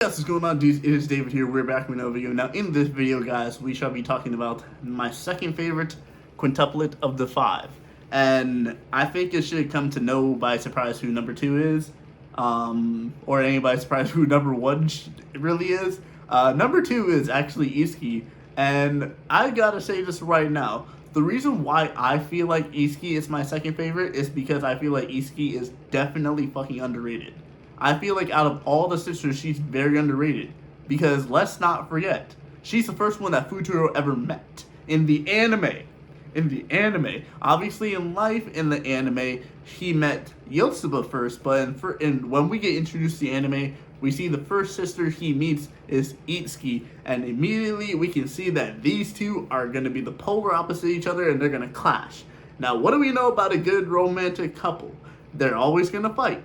Yes, what's going on, dudes? It is David here. We're back with another video. Now, in this video, guys, we shall be talking about my second favorite quintuplet of the five. And I think it should come to no by surprise who number two is, or anybody surprised who number one really is. Number two is actually Itsuki, and I gotta say this right now. The reason why I feel like Itsuki is my second favorite is because I feel like Itsuki is definitely fucking underrated. I feel like out of all the sisters, she's very underrated. Because let's not forget, she's the first one that Futuro ever met in the anime. Obviously, in life, in the anime, he met Yotsuba first, but when we get introduced to the anime, we see the first sister he meets is Itsuki, and immediately we can see that these two are going to be the polar opposite of each other, and they're going to clash. Now, what do we know about a good romantic couple? They're always going to fight.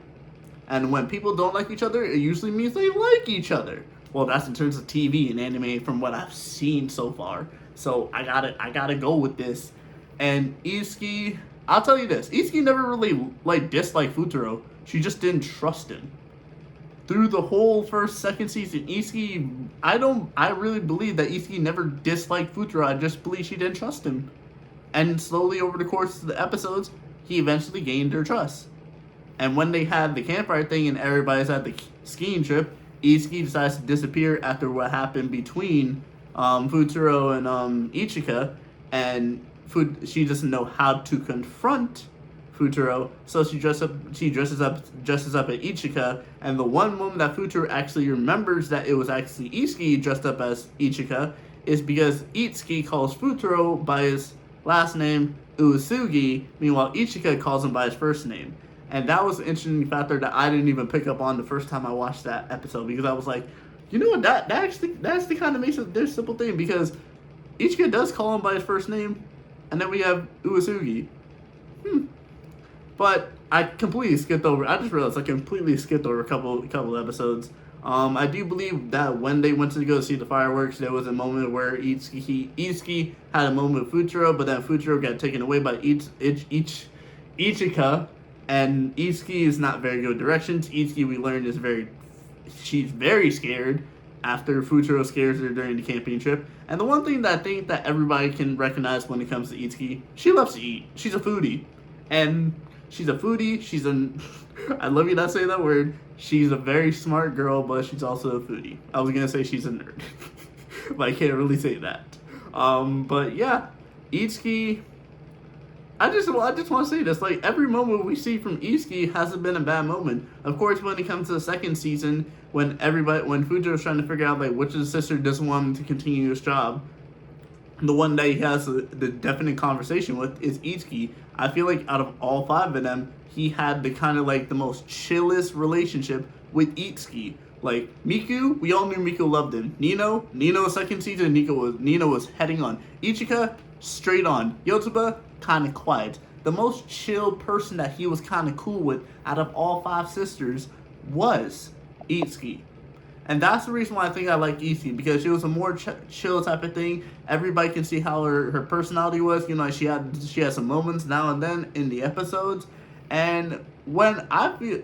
And when people don't like each other, it usually means they like each other. Well, that's in terms of TV and anime from what I've seen so far. So I gotta go with this. And Itsuki, I'll tell you this, Itsuki never really disliked Futuro. She just didn't trust him. Through the whole second season, Itsuki, I really believe that Itsuki never disliked Futuro. I just believe she didn't trust him. And slowly over the course of the episodes, he eventually gained her trust. And when they had the campfire thing and everybody's at the skiing trip, Itsuki decides to disappear after what happened between Futuro and Ichika, and she doesn't know how to confront Futuro, so she dresses up at Ichika, and the one moment that Futuro actually remembers that it was actually Itsuki dressed up as Ichika is because Itsuki calls Futuro by his last name, Uesugi, meanwhile Ichika calls him by his first name. And that was an interesting factor that I didn't even pick up on the first time I watched that episode, because I was like, you know what, that actually kind of makes it this simple thing, because Ichika does call him by his first name, and then we have Uesugi. But I completely skipped over. I just realized I completely skipped over a couple episodes. I do believe that when they went to go see the fireworks, there was a moment where Itsuki had a moment with Futuro, but then Futuro got taken away by Ichika. And Itsuki is not very good directions. Itsuki, we learned, she's very scared after Futuro scares her during the camping trip. And the one thing that I think that everybody can recognize when it comes to Itsuki, she loves to eat. She's a foodie. And she's a foodie. I love you not saying that word. She's a very smart girl, but she's also a foodie. I was going to say she's a nerd. But I can't really say that. But yeah, Itsuki, I just want to say this, like, every moment we see from Itsuki hasn't been a bad moment. Of course, when it comes to the second season, when Fujiro's trying to figure out, like, which of the sister doesn't want him to continue his job, the one that he has the definite conversation with is Itsuki. I feel like out of all five of them, he had the kind of, like, the most chillest relationship with Itsuki. Like, Miku, we all knew Miku loved him. Nino, second season, Nino was heading on. Ichika, straight on. Yotsuba, kind of quiet. The most chill person that he was kind of cool with out of all five sisters was Itsuki. And that's the reason why I think I like Itsuki, because she was a more chill type of thing. Everybody can see how her personality was. You know, she had some moments now and then in the episodes. And when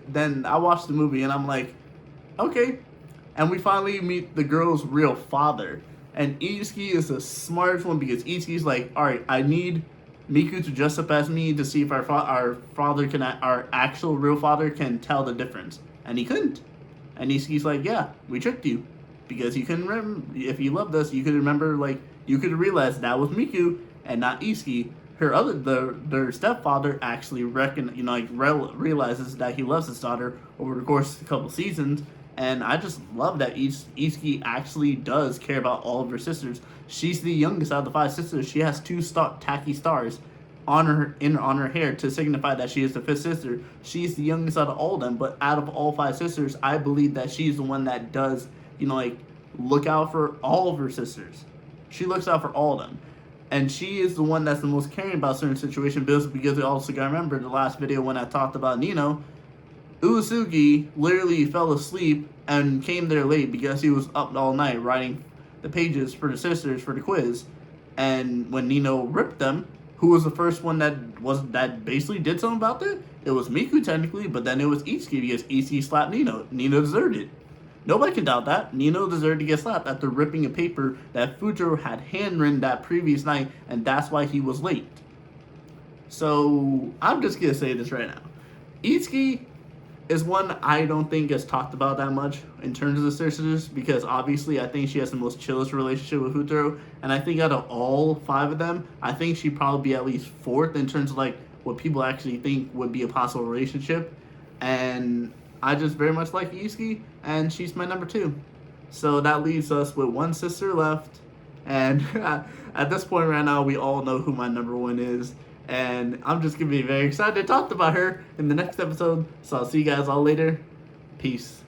then I watched the movie and I'm like, okay. And we finally meet the girl's real father. And Itsuki is the smartest one, because Itsuki's like, all right, I need Miku to dress up as me to see if our actual real father can tell the difference. And he couldn't. And Itsuki's like, yeah, we tricked you. Because you couldn't remember, if you loved us, you could remember, like, you could realize that was Miku and not Itsuki. Their stepfather actually realizes that he loves his daughter over the course of a couple seasons. And I just love that Itsuki actually does care about all of her sisters. She's the youngest out of the five sisters. She has two tacky stars on her hair to signify that she is the fifth sister. She's the youngest out of all of them, but out of all five sisters, I believe that she's the one that does, look out for all of her sisters. She looks out for all of them. And she is the one that's the most caring about certain situations, because we also got to remember the last video when I talked about Nino, Uesugi literally fell asleep and came there late because he was up all night writing the pages for the sisters for the quiz. And when Nino ripped them, who was the first one that basically did something about that? It was Miku technically, but then it was Itsuki because Itsuki slapped Nino. Nino deserved it. Nobody can doubt that. Nino deserved to get slapped after ripping a paper that Futuro had handwritten that previous night, and that's why he was late. So, I'm just going to say this right now. Itsuki is one I don't think gets talked about that much in terms of the sisters, because obviously I think she has the most chillest relationship with Futuro, and I think out of all 5 of them, I think she'd probably be at least 4th in terms of like what people actually think would be a possible relationship. And I just very much like Itsuki, and she's my number 2. So that leaves us with one sister left, and at this point right now, we all know who my number 1 is. And I'm just going to be very excited to talk about her in the next episode. So I'll see you guys all later. Peace.